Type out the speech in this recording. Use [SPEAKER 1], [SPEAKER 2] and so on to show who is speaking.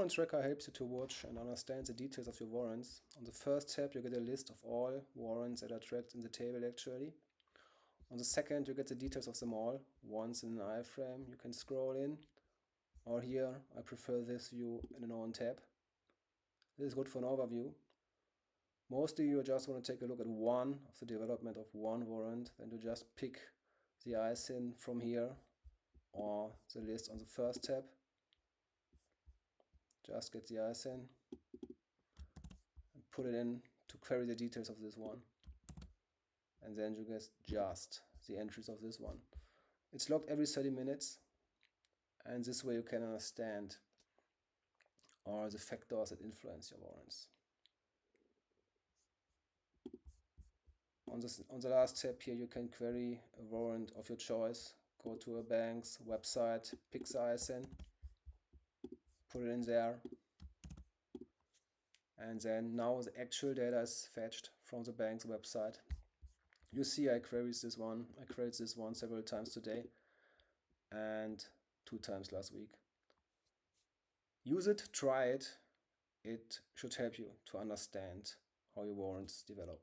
[SPEAKER 1] Warrant Tracker helps you to watch and understand the details of your warrants. On the first tab, you get a list of all warrants that are tracked in the table actually. On the second, you get the details of them all, once in an iframe. You can scroll in, or here, I prefer this view in an own tab. This is good for an overview. Mostly you just want to take a look at one of the development of one warrant, then you just pick the ISIN from here or the list on the first tab. Just get the ISIN and put it in to query the details of this one. And then you get just the entries of this one. It's logged every 30 minutes, and this way you can understand all the factors that influence your warrants. On the last tab here, you can query a warrant of your choice. Go to a bank's website, pick the ISIN, put it in there, and then now the actual data is fetched from the bank's website. You see I queried this one several times today and 2 times last week. Use it, try it. It should help you to understand how your warrants develop.